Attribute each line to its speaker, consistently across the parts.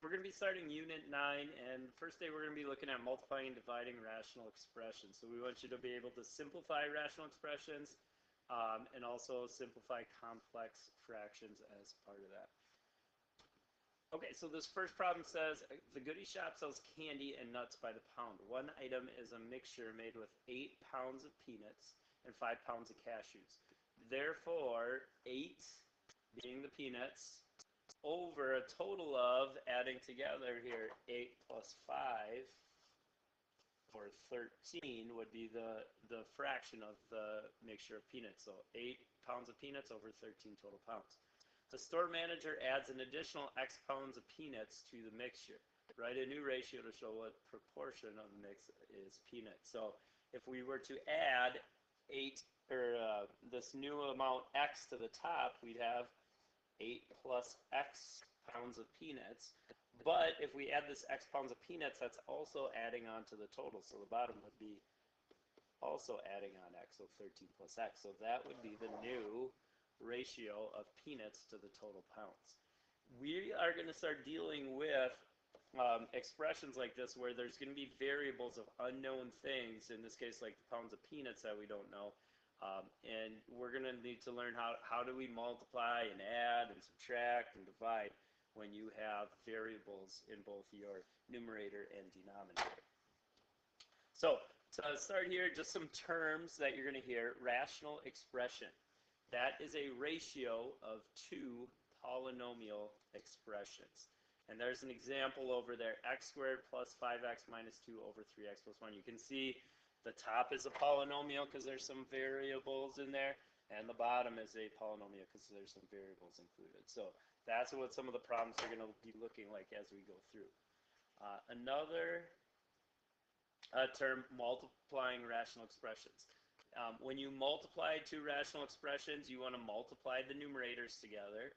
Speaker 1: We're going to be starting Unit 9, and the first day we're going to be looking at multiplying and dividing rational expressions. So we want you to be able to simplify rational expressions and also simplify complex fractions as part of that. Okay, so this first problem says, the goodie shop sells candy and nuts by the pound. One item is a mixture made with 8 pounds of peanuts and 5 pounds of cashews. Therefore, 8 being the peanuts, over a total of, adding together here, 8 plus 5, or 13, would be the fraction of the mixture of peanuts. So 8 pounds of peanuts over 13 total pounds. The store manager adds an additional X pounds of peanuts to the mixture. Write a new ratio to show what proportion of the mix is peanuts. So if we were to add this new amount X to the top, we'd have 8 plus X pounds of peanuts. But if we add this X pounds of peanuts, that's also adding on to the total. So the bottom would be also adding on X, so 13 plus X. So that would be the new ratio of peanuts to the total pounds. We are going to start dealing with expressions like this where there's going to be variables of unknown things, in this case like the pounds of peanuts that we don't know. And we're going to need to learn how do we multiply and add and subtract and divide when you have variables in both your numerator and denominator. So to start here, just some terms that you're going to hear. Rational expression. That is a ratio of two polynomial expressions. And there's an example over there, x squared plus 5x minus 2 over 3x plus 1. You can see the top is a polynomial because there's some variables in there, and the bottom is a polynomial because there's some variables included. So that's what some of the problems are going to be looking like as we go through. Another term, multiplying rational expressions. When you multiply two rational expressions, you want to multiply the numerators together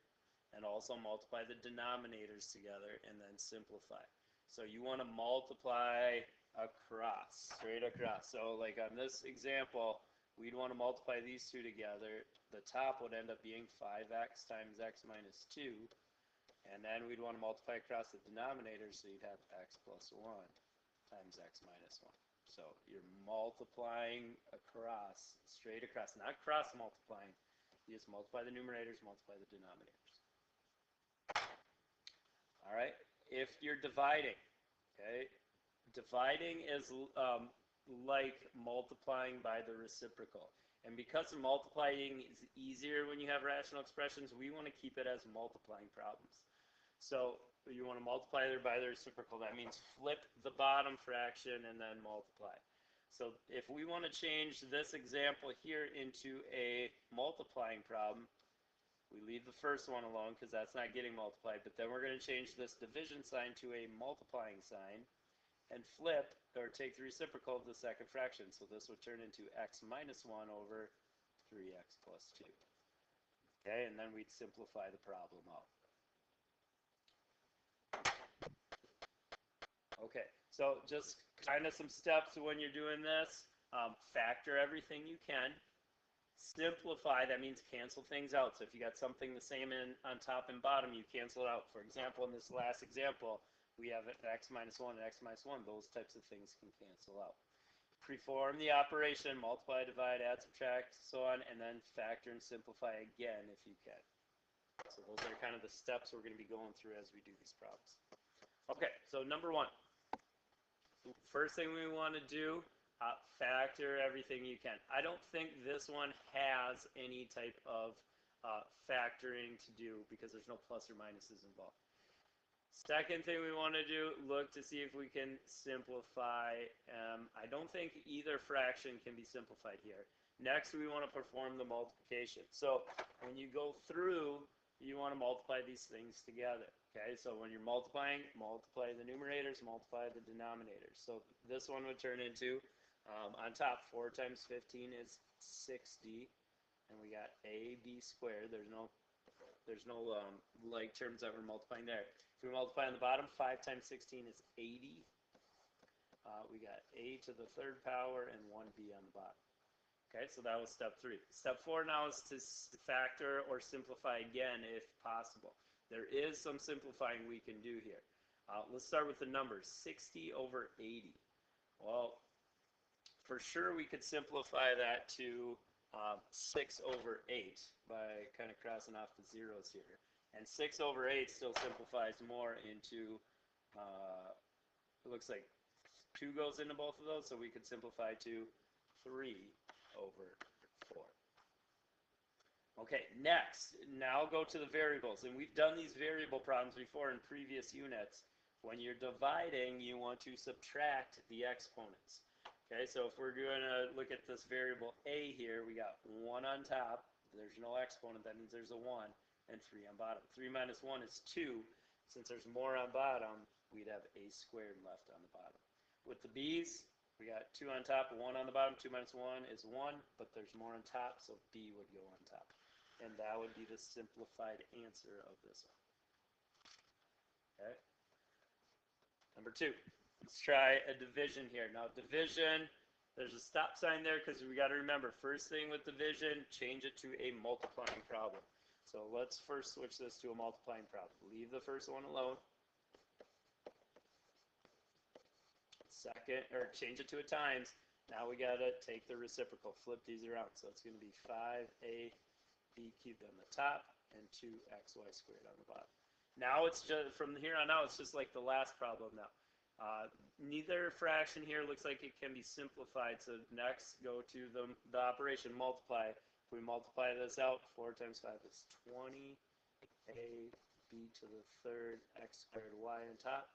Speaker 1: and also multiply the denominators together and then simplify. So you want to multiply across, straight across. So like on this example, we'd want to multiply these two together. The top would end up being 5x times x minus 2. And then we'd want to multiply across the denominator, so you'd have x plus 1 times x minus 1. So you're multiplying across, straight across, not cross multiplying. You just multiply the numerators, multiply the denominators. All right, if you're dividing, okay, dividing is like multiplying by the reciprocal. And because multiplying is easier when you have rational expressions, we want to keep it as multiplying problems. So you want to multiply there by the reciprocal. That means flip the bottom fraction and then multiply. So if we want to change this example here into a multiplying problem, we leave the first one alone because that's not getting multiplied. But then we're going to change this division sign to a multiplying sign and flip, or take the reciprocal of the second fraction. So this would turn into x minus 1 over 3x plus 2. Okay, and then we'd simplify the problem out. Okay, so just kind of some steps when you're doing this. Factor everything you can. Simplify, that means cancel things out. So if you got something the same on top and bottom, you cancel it out. For example, in this last example, we have x minus 1 and x minus 1. Those types of things can cancel out. Perform the operation, multiply, divide, add, subtract, so on, and then factor and simplify again if you can. So those are kind of the steps we're going to be going through as we do these problems. Okay, so number one. First thing we want to do, factor everything you can. I don't think this one has any type of factoring to do because there's no plus or minuses involved. Second thing we want to do, look to see if we can simplify. I don't think either fraction can be simplified here. Next, we want to perform the multiplication. So when you go through, you want to multiply these things together. Okay, so when you're multiplying, multiply the numerators, multiply the denominators. So this one would turn into, on top, 4 times 15 is 60, and we got AB squared. There's no like terms that we're multiplying there. If we multiply on the bottom, 5 times 16 is 80. We got a to the third power and 1b on the bottom. Okay, so that was step 3. Step 4 now is to factor or simplify again if possible. There is some simplifying we can do here. Let's start with the numbers. 60 over 80. Well, for sure we could simplify that to 6 over 8 by kind of crossing off the zeros here. And 6 over 8 still simplifies more into, it looks like 2 goes into both of those, so we could simplify to 3 over 4. Okay, next, now go to the variables. And we've done these variable problems before in previous units. When you're dividing, you want to subtract the exponents. Okay, so if we're going to look at this variable a here, we got 1 on top. There's no exponent, that means there's a 1, and 3 on bottom. 3 minus 1 is 2. Since there's more on bottom, we'd have a squared left on the bottom. With the b's, we got 2 on top, 1 on the bottom. 2 minus 1 is 1, but there's more on top, so b would go on top. And that would be the simplified answer of this one. Okay. Number 2. Let's try a division here. Now division, there's a stop sign there because we got to remember, first thing with division, change it to a multiplying problem. So let's first switch this to a multiplying problem. Leave the first one alone. Second, or change it to a times. Now we got to take the reciprocal, flip these around. So it's going to be 5ab cubed on the top and 2xy squared on the bottom. Now it's just, from here on out, it's just like the last problem now. Neither fraction here looks like it can be simplified, so next go to the operation multiply. If we multiply this out, 4 times 5 is 20, ab to the third, x squared y on top.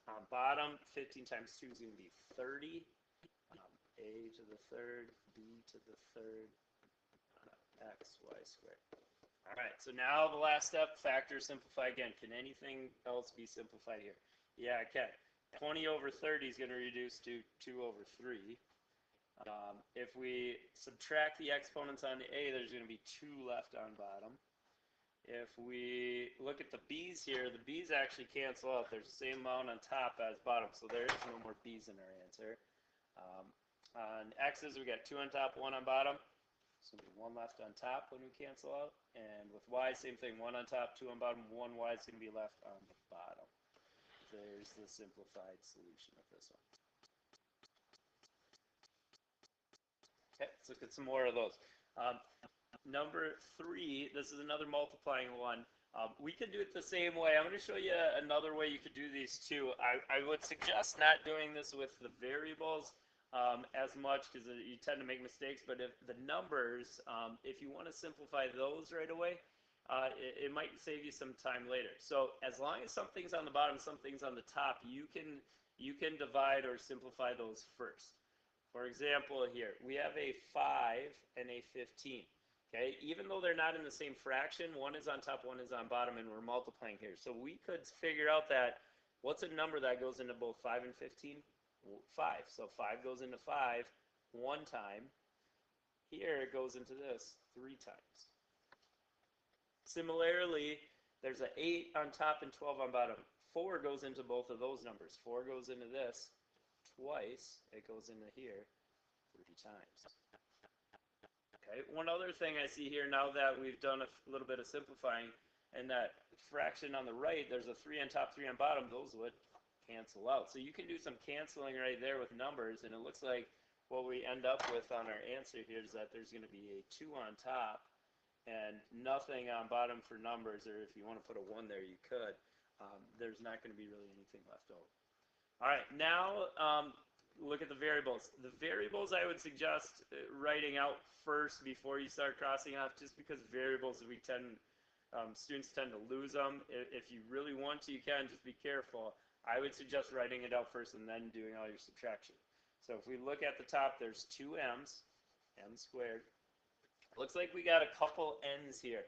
Speaker 1: On bottom, 15 times 2 is going to be 30, a to the third, b to the third, xy squared. All right, so now the last step, factor simplify again. Can anything else be simplified here? Yeah, it can. 20 over 30 is going to reduce to 2 over 3. If we subtract the exponents on the a, there's going to be 2 left on bottom. If we look at the b's here, the b's actually cancel out. There's the same amount on top as bottom, so there is no more b's in our answer. On x's, we got 2 on top, 1 on bottom. So 1 left on top when we cancel out. And with y, same thing. 1 on top, 2 on bottom, 1 y is going to be left on the bottom. There's the simplified solution of this one. Okay, let's look at some more of those. Number 3, this is another multiplying one. We could do it the same way. I'm going to show you another way you could do these too. I would suggest not doing this with the variables as much because you tend to make mistakes, but if the numbers, if you want to simplify those right away, it might save you some time later. So as long as something's on the bottom, something's on the top, you can divide or simplify those first. For example, here we have a 5 and a 15. Okay, even though they're not in the same fraction, one is on top, one is on bottom, and we're multiplying here. So we could figure out that what's a number that goes into both 5 and 15? 5. So 5 goes into 5 1 time. Here it goes into this 3 times. Similarly, there's an 8 on top and 12 on bottom. 4 goes into both of those numbers. 4 goes into this twice. It goes into here 3 times. Okay, one other thing I see here now that we've done a little bit of simplifying, and that fraction on the right, there's a 3 on top, 3 on bottom, those would cancel out. So you can do some canceling right there with numbers, and it looks like what we end up with on our answer here is that there's going to be a 2 on top and nothing on bottom for numbers, or if you want to put a 1 there, you could. There's not going to be really anything left over. All right, now look at the variables. The variables I would suggest writing out first before you start crossing off, just because variables students tend to lose them. If you really want to, you can, just be careful. I would suggest writing it out first and then doing all your subtraction. So if we look at the top, there's 2 m's, m squared. Looks like we got a couple n's here,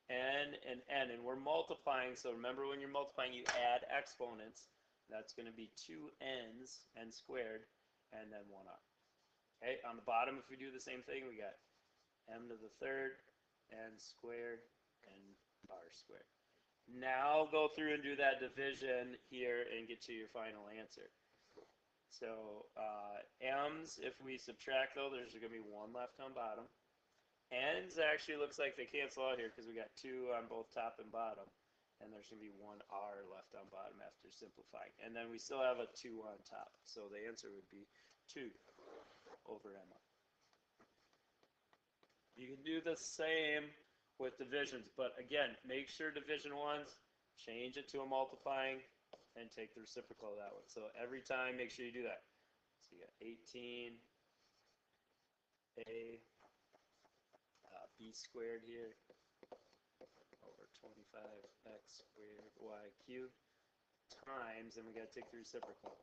Speaker 1: n and n, and we're multiplying. So remember, when you're multiplying, you add exponents. That's going to be 2 n's, n squared, and then 1r. Okay, on the bottom, if we do the same thing, we got m to the third, n squared, and r squared. Now go through and do that division here and get to your final answer. So m's, if we subtract though, there's going to be 1 left on bottom. N's actually looks like they cancel out here because we got 2 on both top and bottom. And there's going to be 1r left on bottom after after simplifying. And then we still have a 2 on top. So the answer would be 2 over m. You can do the same with divisions, but again, make sure division ones, change it to a multiplying, and take the reciprocal of that one. So every time, make sure you do that. So you got 18 a b squared here over 25x squared y cubed times, and we got to take the reciprocal.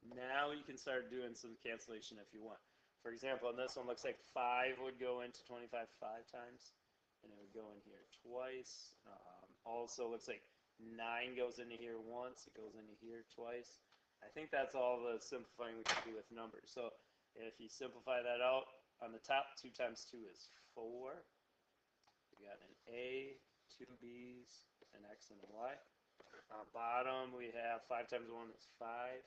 Speaker 1: Now you can start doing some cancellation if you want. For example, in this one, looks like 5 would go into 25 5 times, and it would go in here twice. Also, looks like 9 goes into here once, it goes into here twice. I think that's all the simplifying we can do with numbers. So if you simplify that out, on the top, 2 times 2 is 4. We got an a, 2 b's, an x, and a y. On bottom, we have 5 times 1 is 5.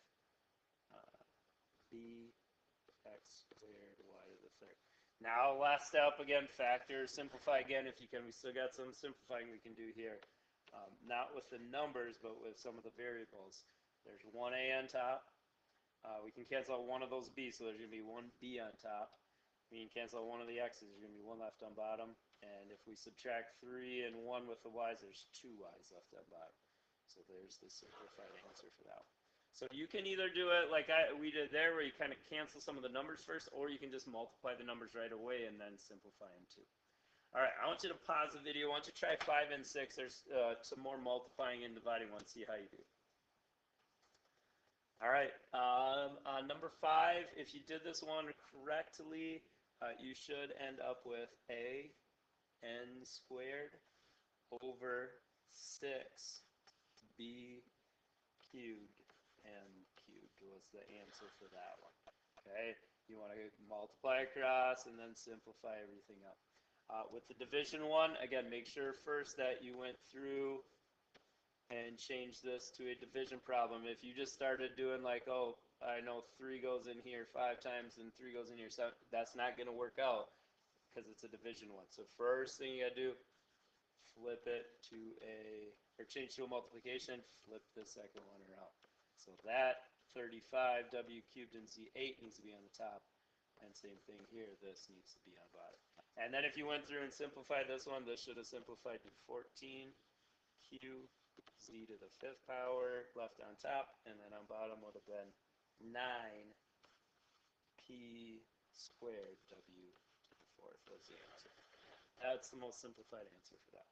Speaker 1: B x squared y to the third. Now, last step, again, factor, simplify again if you can. We still got some simplifying we can do here. Not with the numbers, but with some of the variables. There's 1a on top. We can cancel out one of those b's, so there's going to be 1b on top. We can cancel out one of the x's, there's going to be 1 left on bottom. And if we subtract 3 and 1 with the y's, there's 2 y's left on bottom. So there's the simplified answer for that one. So you can either do it like we did there, where you kind of cancel some of the numbers first, or you can just multiply the numbers right away and then simplify them too. All right, I want you to pause the video. I want you to try 5 and 6. There's some more multiplying and dividing ones. See how you do. All right, on number 5, if you did this one correctly, you should end up with a n squared over 6b cubed m cubed was the answer for that one. Okay, you want to multiply across and then simplify everything up. With the division one, again, make sure first that you went through and changed this to a division problem. If you just started doing like, oh, I know 3 goes in here 5 times and 3 goes in here 7, that's not going to work out because it's a division one. So first thing you got to do, flip it to or change to a multiplication, flip the second one around. So that 35w cubed and z8 needs to be on the top. And same thing here, this needs to be on bottom. And then if you went through and simplified this one, this should have simplified to 14q z to the 5th power left on top, and then on bottom would have been 9p squared w to the 4th was the answer. That's the most simplified answer for that.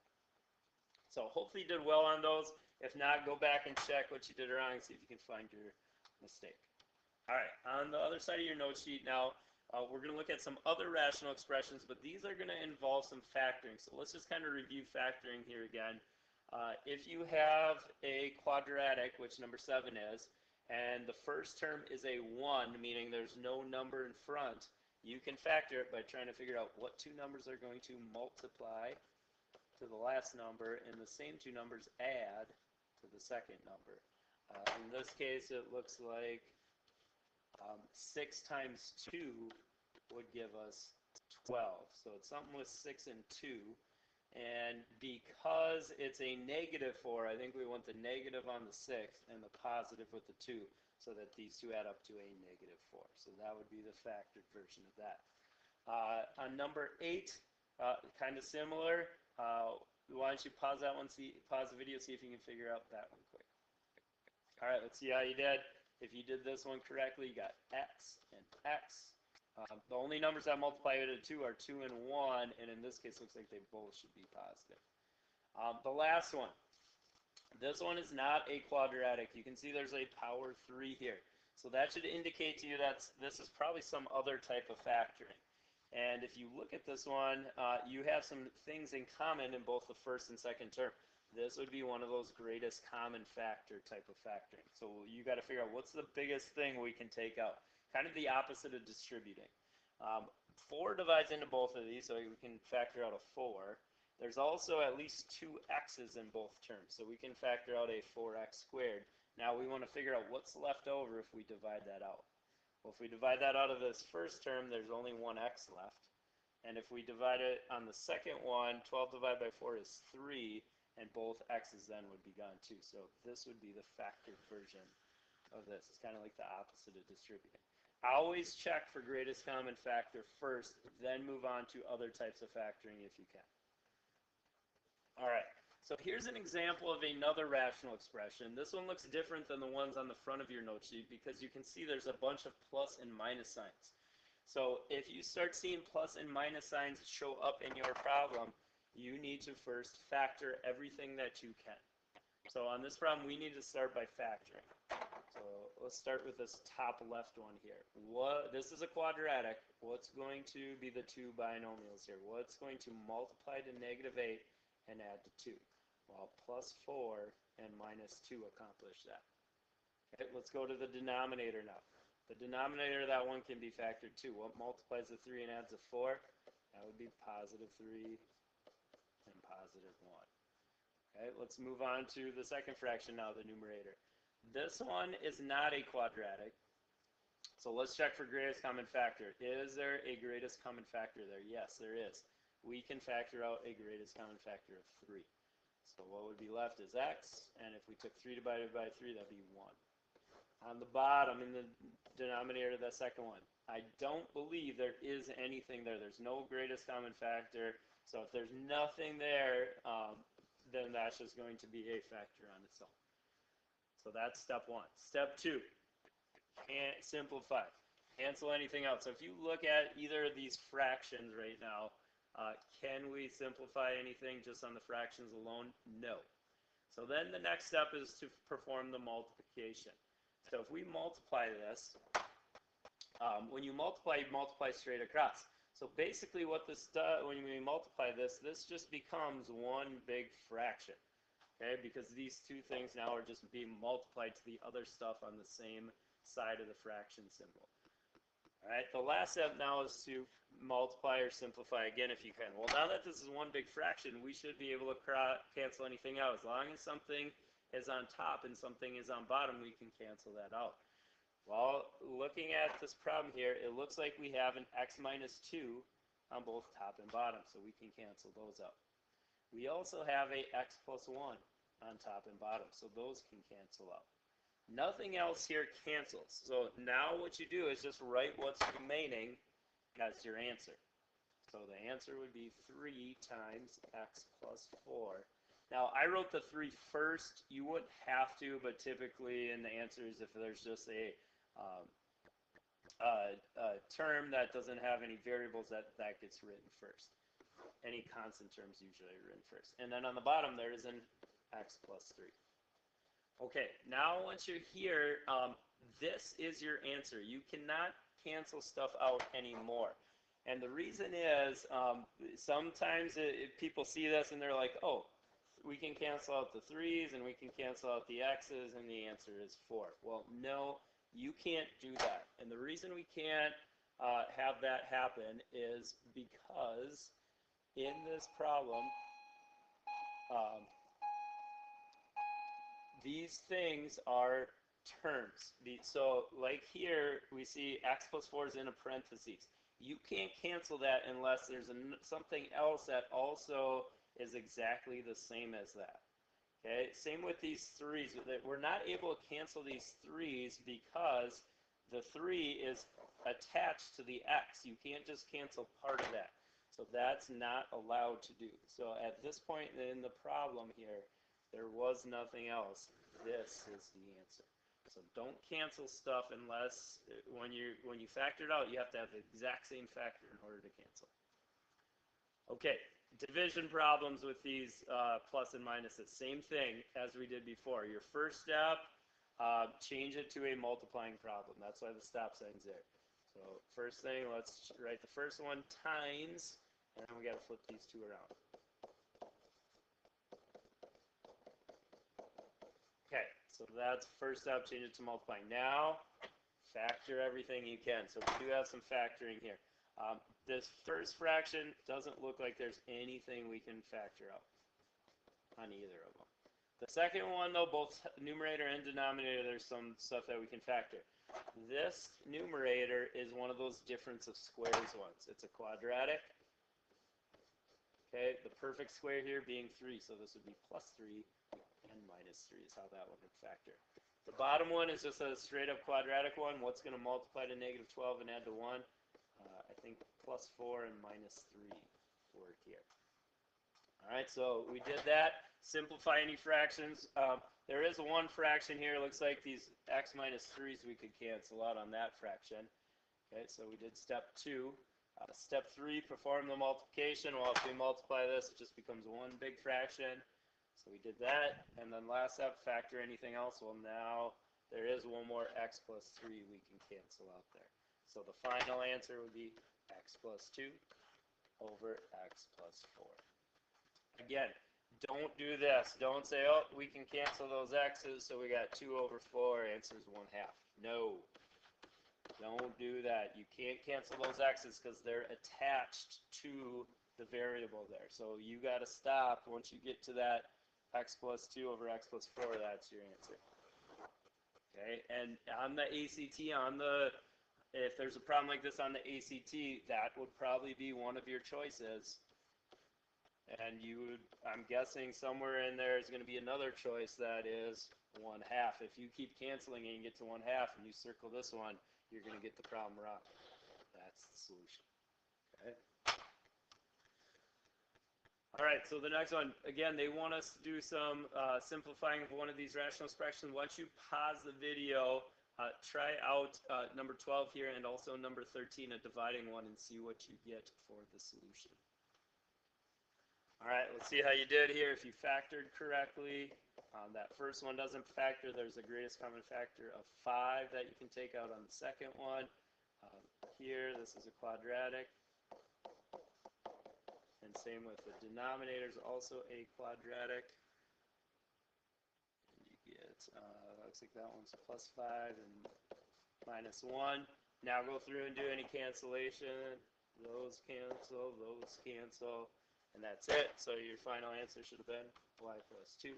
Speaker 1: So hopefully you did well on those. If not, go back and check what you did wrong and see if you can find your mistake. All right, on the other side of your note sheet now, we're going to look at some other rational expressions, but these are going to involve some factoring. So let's just kind of review factoring here again. If you have a quadratic, which number 7 is, and the first term is a 1, meaning there's no number in front, you can factor it by trying to figure out what 2 numbers are going to multiply to the last number, and the same 2 numbers add to the second number. In this case, it looks like 6 times 2 would give us 12. So it's something with 6 and 2. And because it's a negative 4, I think we want the negative on the 6 and the positive with the 2, so that these two add up to a negative 4. So that would be the factored version of that. On number 8, kind of similar. Why don't you pause that one, pause the video, see if you can figure out that one quick. All right, let's see how you did. If you did this one correctly, you got x and x. The only numbers that multiply to 2 are 2 and 1, and in this case, looks like they both should be positive. The last one. This one is not a quadratic. You can see there's a power 3 here. So that should indicate to you that this is probably some other type of factoring. And if you look at this one, you have some things in common in both the first and second term. This would be one of those greatest common factor type of factoring. So you got to figure out what's the biggest thing we can take out. Kind of the opposite of distributing. 4 divides into both of these, so we can factor out a 4. There's also at least 2 x's in both terms, so we can factor out a 4x squared. Now we want to figure out what's left over if we divide that out. Well, if we divide that out of this first term, there's only 1x left. And if we divide it on the second one, 12 divided by 4 is 3. and both x's then would be gone too. So this would be the factored version of this. It's kind of like the opposite of distributing. Always check for greatest common factor first, then move on to other types of factoring if you can. All right, so here's an example of another rational expression. This one looks different than the ones on the front of your note sheet because you can see there's a bunch of plus and minus signs. So if you start seeing plus and minus signs show up in your problem, you need to first factor everything that you can. So on this problem, we need to start by factoring. So let's start with this top left one here. This is a quadratic. What's going to be the two binomials here? What's going to multiply to -8 and add to 2? Well, plus 4 and minus 2 accomplish that. Okay, let's go to the denominator now. The denominator of that one can be factored too. What multiplies the 3 and adds a 4? That would be positive 3 and positive 1. Okay, let's move on to the second fraction now, the numerator. This one is not a quadratic, so let's check for greatest common factor. Is there a greatest common factor there? Yes, there is. We can factor out a greatest common factor of 3. So what would be left is x, and if we took 3 divided by 3, that would be 1. On the bottom, in the denominator of that second one, I don't believe there is anything there. There's no greatest common factor, so if there's nothing there, then that's just going to be a factor on its own. So that's step 1. Step 2, can't simplify. Cancel anything out. So if you look at either of these fractions right now, can we simplify anything just on the fractions alone? No. So then the next step is to perform the multiplication. So if we multiply this, when you multiply straight across. So basically what this does, when we multiply this, this just becomes one big fraction. Okay, because these two things now are just being multiplied to the other stuff on the same side of the fraction symbol. All right, the last step now is to multiply or simplify again if you can. Well, now that this is one big fraction, we should be able to cancel anything out. As long as something is on top and something is on bottom, we can cancel that out. Well, looking at this problem here, it looks like we have an x minus 2 on both top and bottom, so we can cancel those out. We also have a x plus 1 on top and bottom, so those can cancel out. Nothing else here cancels. So now what you do is just write what's remaining as your answer. So the answer would be 3 times x plus 4. Now, I wrote the 3 first. You wouldn't have to, but typically in the answers, if there's just a term that doesn't have any variables, that gets written first. Any constant terms usually are written first. And then on the bottom, there is an x plus 3. Okay, now once you're here, this is your answer. You cannot cancel stuff out anymore. And the reason is, sometimes people see this and they're like, oh, we can cancel out the 3's and we can cancel out the x's and the answer is 4. Well, no, you can't do that. And the reason we can't have that happen is because in this problem, these things are terms. So like here, we see x plus 4 is in a parentheses. You can't cancel that unless there's something else that also is exactly the same as that. Okay, same with these 3's. We're not able to cancel these 3's because the 3 is attached to the x. You can't just cancel part of that. So that's not allowed to do. So at this point in the problem here, there was nothing else. This is the answer. So don't cancel stuff unless, when you factor it out, you have to have the exact same factor in order to cancel. Okay, division problems with these plus and minuses. Same thing as we did before. Your first step, change it to a multiplying problem. That's why the stop sign's there. So first thing, let's write the first one times, and then we got to flip these two around. Okay, so that's first step, change it to multiplying. Now, factor everything you can. So we do have some factoring here. This first fraction doesn't look like there's anything we can factor out on either of them. The second one, though, both numerator and denominator, there's some stuff that we can factor. This numerator is one of those difference of squares ones. It's a quadratic. Okay, the perfect square here being 3, so this would be plus 3 and minus 3 is how that one would factor. The bottom one is just a straight up quadratic one. What's going to multiply to negative 12 and add to 1? I think plus 4 and minus 3 work here. All right, so we did that. Simplify any fractions. There is one fraction here. It looks like these x minus 3s we could cancel out on that fraction. Okay, so we did step 2. Step 3, perform the multiplication. Well, if we multiply this, it just becomes one big fraction. So we did that. And then last step, factor anything else. Well, now there is one more x plus 3 we can cancel out there. So the final answer would be x plus 2 over x plus 4. Again, don't do this. Don't say, oh, we can cancel those x's, so we got 2 over 4, answer's 1/2. No. Don't do that. You can't cancel those x's because they're attached to the variable there. So you got to stop once you get to that x plus 2 over x plus 4. That's your answer. Okay, and on the ACT, if there's a problem like this on the ACT, that would probably be one of your choices. And I'm guessing somewhere in there is going to be another choice that is 1/2. If you keep canceling and you get to 1/2 and you circle this one, you're going to get the problem wrong. That's the solution. Okay. All right, so the next one, again, they want us to do some simplifying of one of these rational expressions. Once you pause the video, try out number 12 here and also number 13, a dividing one, and see what you get for the solution. All right, let's see how you did here. If you factored correctly, that first one doesn't factor. There's a greatest common factor of 5 that you can take out on the second one. Here, this is a quadratic. And same with the denominator is also a quadratic. And you get, looks like that one's plus 5 and minus 1. Now go through and do any cancellation. Those cancel, and that's it. So your final answer should have been y plus 2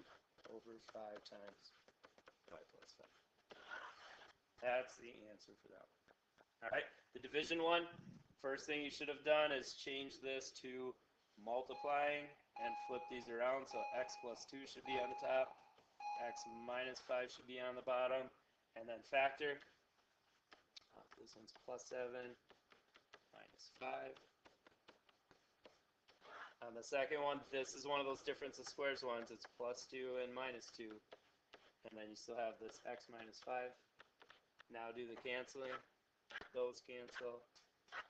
Speaker 1: over 5 times y plus 5. That's the answer for that one. All right, the division one, first thing you should have done is change this to multiplying and flip these around. So x plus 2 should be on the top, x minus 5 should be on the bottom, and then factor. This one's plus 7 minus 5. On the second one, this is one of those difference of squares ones. It's plus 2 and minus 2. And then you still have this x minus 5. Now do the canceling. Those cancel.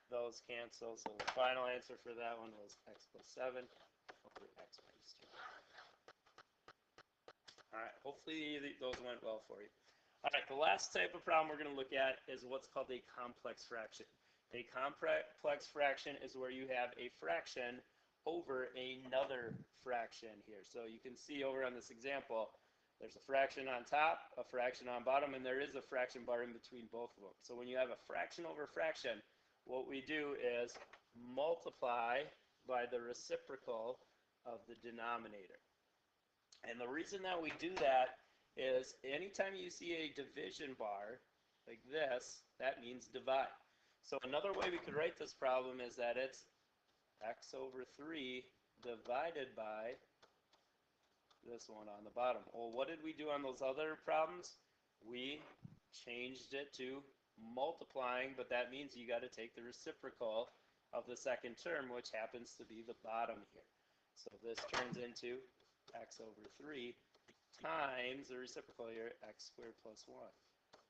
Speaker 1: Those cancel. So the final answer for that one was x plus 7 over x minus 2. Alright, hopefully those went well for you. Alright, the last type of problem we're going to look at is what's called a complex fraction. A complex fraction is where you have a fraction over another fraction here. So you can see over on this example, there's a fraction on top, a fraction on bottom, and there is a fraction bar in between both of them. So when you have a fraction over fraction, what we do is multiply by the reciprocal of the denominator. And the reason that we do that is anytime you see a division bar like this, that means divide. So another way we could write this problem is that it's x over 3 divided by this one on the bottom. Well, what did we do on those other problems? We changed it to multiplying, but that means you got to take the reciprocal of the second term, which happens to be the bottom here. So this turns into x over 3 times the reciprocal here, x squared plus 1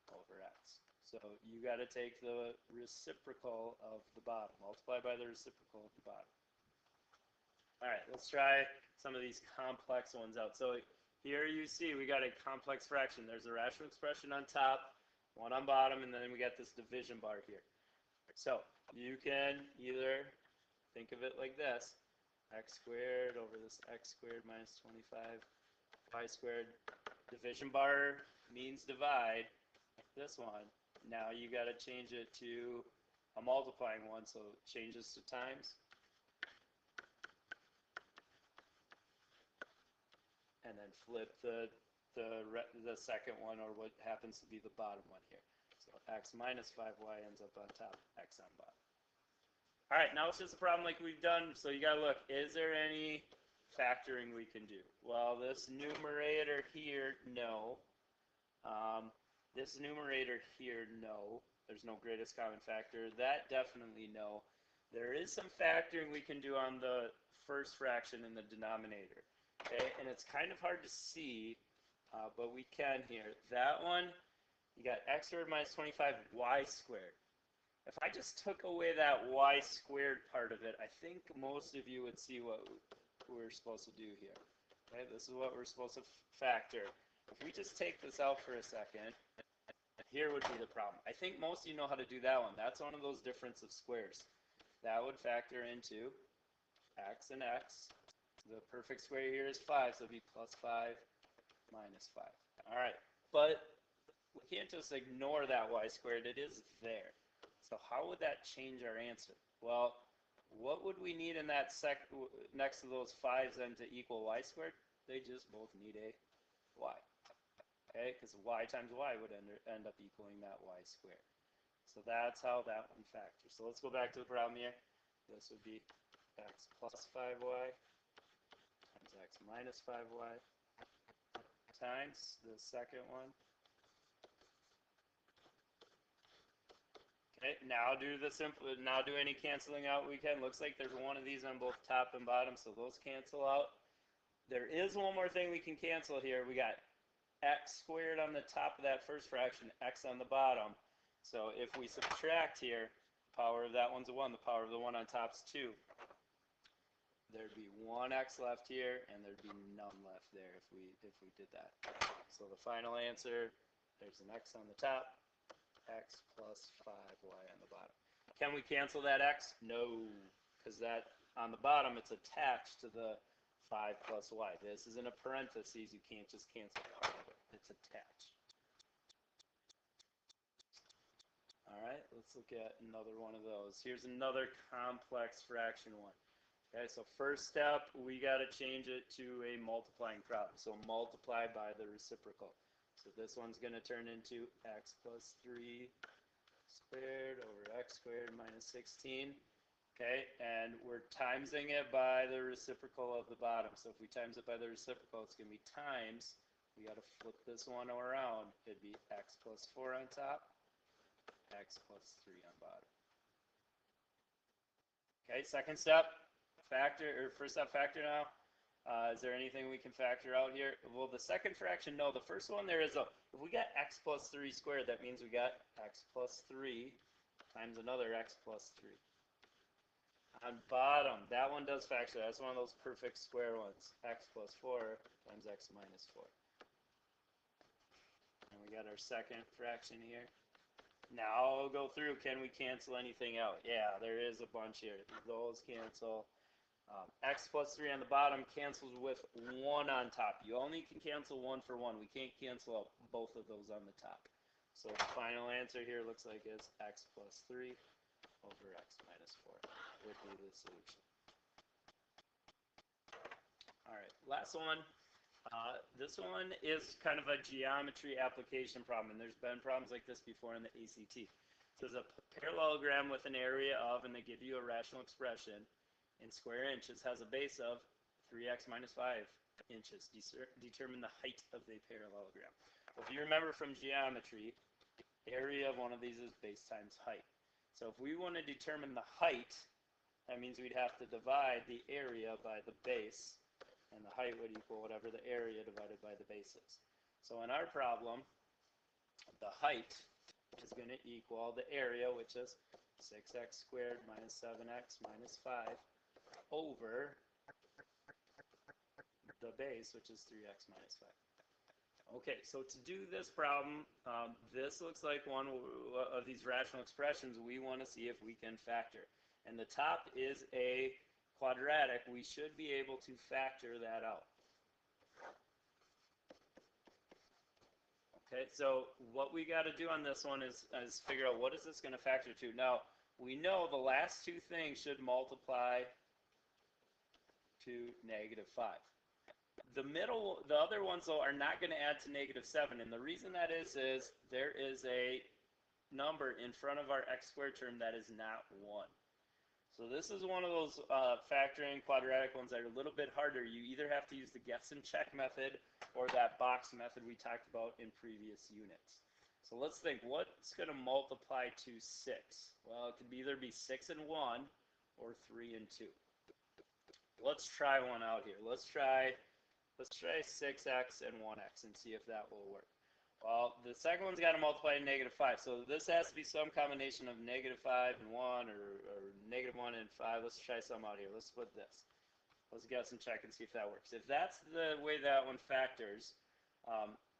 Speaker 1: over x. So you got to take the reciprocal of the bottom, multiply by the reciprocal of the bottom. All right, let's try some of these complex ones out. So here you see we got a complex fraction. There's a rational expression on top, one on bottom, and then we got this division bar here. So you can either think of it like this, x squared over this x squared minus 25 y squared. Division bar means divide. This one. Now you got to change it to a multiplying one, so it changes to times. And then flip the second one, or what happens to be the bottom one here. So x minus 5y ends up on top, x on bottom. All right, now it's just a problem like we've done, so you gotta look, is there any factoring we can do? Well, this numerator here, no. This numerator here, no. There's no greatest common factor. That definitely no. There is some factoring we can do on the first fraction in the denominator. Okay, and it's kind of hard to see, but we can here. That one, you got x squared minus 25y squared. If I just took away that y squared part of it, I think most of you would see what we're supposed to do here. Okay, this is what we're supposed to factor. If we just take this out for a second, here would be the problem. I think most of you know how to do that one. That's one of those difference of squares. That would factor into x and x. The perfect square here is 5, so it would be plus 5 minus 5. All right, but we can't just ignore that y squared. It is there. So how would that change our answer? Well, what would we need in that next to those 5's then to equal y squared? They just both need a y. Okay, because y times y would end up equaling that y squared. So that's how that one factors. So let's go back to the problem here. This would be x plus 5y times x minus 5y times the second one. Okay, now do any canceling out we can. Looks like there's one of these on both top and bottom, so those cancel out. There is one more thing we can cancel here. We got x squared on the top of that first fraction, x on the bottom. So if we subtract here, the power of that one's a 1, the power of the one on top is 2. There'd be 1x left here, and there'd be none left there if we did that. So the final answer, there's an x on the top, x plus 5y on the bottom. Can we cancel that x? No, because that on the bottom it's attached to the 5 plus y. This is in a parentheses. You can't just cancel part of it. It's attached. All right, let's look at another one of those. Here's another complex fraction one. Okay, so first step, we got to change it to a multiplying problem. So multiply by the reciprocal. So this one's going to turn into x plus 3 squared over x squared minus 16. Okay, and we're timesing it by the reciprocal of the bottom. So if we times it by the reciprocal, it's going to be times. We got to flip this one around. It'd be x plus 4 on top, x plus 3 on bottom. Okay, second step, first step, factor now. Is there anything we can factor out here? Well, the second fraction, no. The first one there is if we got x plus 3 squared, that means we got x plus 3 times another x plus 3. On bottom, that one does factor. That's one of those perfect square ones. X plus 4 times x minus 4. And we got our second fraction here. Now I'll go through. Can we cancel anything out? Yeah, there is a bunch here. Those cancel. X plus 3 on the bottom cancels with 1 on top. You only can cancel 1 for 1. We can't cancel out both of those on the top. So the final answer here looks like is x plus 3 over x minus 4 would be the solution. All right, last one. This one is kind of a geometry application problem, and there's been problems like this before in the ACT. So there's a parallelogram with an area of, and they give you a rational expression in square inches, has a base of 3x minus 5 inches. Determine the height of the parallelogram. If you remember from geometry, area of one of these is base times height. So if we want to determine the height, that means we'd have to divide the area by the base, and the height would equal whatever the area divided by the base is. So in our problem, the height is going to equal the area, which is 6x squared minus 7x minus 5 over the base, which is 3x minus 5. Okay, so to do this problem, this looks like one of these rational expressions we want to see if we can factor. And the top is a quadratic. We should be able to factor that out. Okay, so what we got to do on this one is figure out what is this going to factor to. Now, we know the last two things should multiply to negative 5. The other ones, though, are not going to add to negative 7. And the reason that is there is a number in front of our x squared term that is not 1. So this is one of those factoring quadratic ones that are a little bit harder. You either have to use the guess and check method or that box method we talked about in previous units. So let's think, what's going to multiply to 6? Well, it could either be 6 and 1 or 3 and 2. Let's try one out here. Let's try 6x and 1x and see if that will work. Well, the second one's got to multiply to -5, so this has to be some combination of -5 and 1 or -1 and 5. Let's try some out here. Let's split this. Let's guess and check and see if that works. If that's the way that one factors,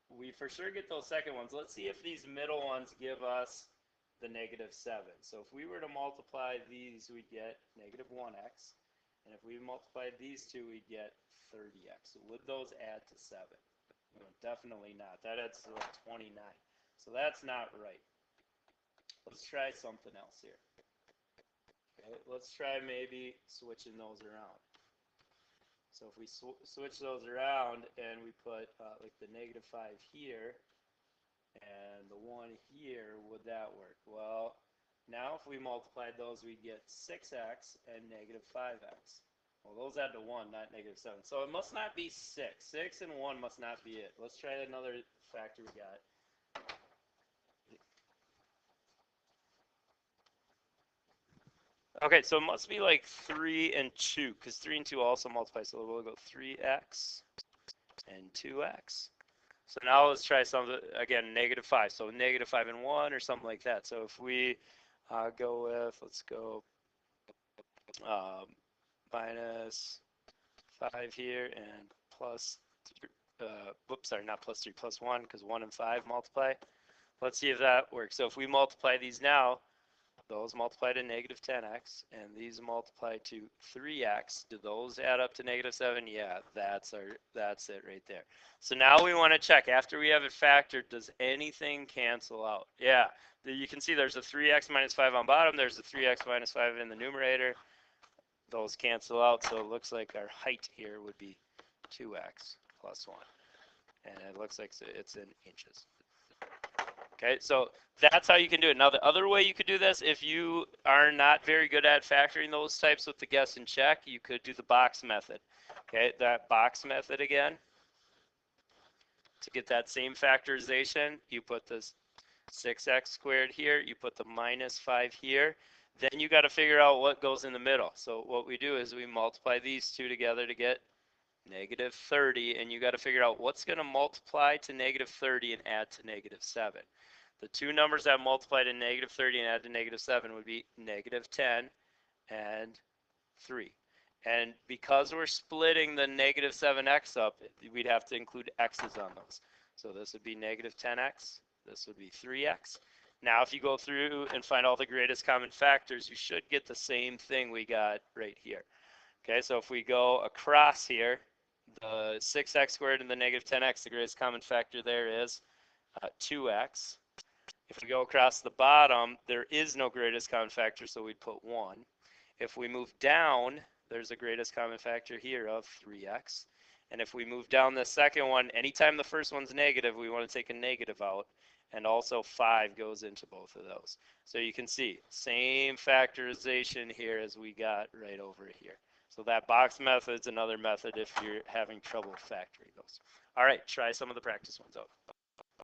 Speaker 1: we for sure get those second ones. Let's see if these middle ones give us the -7. So if we were to multiply these, we'd get -1x. And if we multiplied these two, we'd get 30x. So would those add to 7? No, definitely not. That adds to like 29. So that's not right. Let's try something else here. Okay, let's try maybe switching those around. So if we switch those around and we put like the -5 here and the 1 here, would that work? Well, now if we multiplied those, we'd get 6x and -5x. Well, those add to 1, not -7. So it must not be 6. 6 and 1 must not be it. Let's try another factor we got. Okay, so it must be like 3 and 2, because 3 and 2 also multiply. So we'll go 3x and 2x. So now let's try something, again, -5. So -5 and 1 or something like that. So if we go with, let's go minus 5 here and plus, whoops, sorry, not plus 3, plus 1, because 1 and 5 multiply. Let's see if that works. So if we multiply these now, those multiply to -10x, and these multiply to 3x. Do those add up to -7? Yeah, that's it right there. So now we want to check, after we have it factored, does anything cancel out? Yeah, you can see there's a 3x minus 5 on bottom, there's a 3x minus 5 in the numerator. Those cancel out, so it looks like our height here would be 2x plus 1. And it looks like it's in inches. Okay, so that's how you can do it. Now, the other way you could do this, if you are not very good at factoring those types with the guess and check, you could do the box method. Okay, that box method again, to get that same factorization, you put this 6x squared here, you put the -5 here, then you got to figure out what goes in the middle. So what we do is we multiply these two together to get -30, and you got to figure out what's going to multiply to -30 and add to -7. The two numbers that multiply to -30 and add to -7 would be -10 and 3. And because we're splitting the -7x up, we'd have to include x's on those. So this would be -10x, this would be 3x. Now if you go through and find all the greatest common factors, you should get the same thing we got right here. Okay, so if we go across here, the 6x squared and the -10x, the greatest common factor there is 2x. If we go across the bottom, there is no greatest common factor, so we'd put 1. If we move down, there's a greatest common factor here of 3x. And if we move down the second one, anytime the first one's negative, we want to take a negative out. And also 5 goes into both of those. So you can see, same factorization here as we got right over here. So that box method is another method if you're having trouble factoring those. All right, try some of the practice ones out.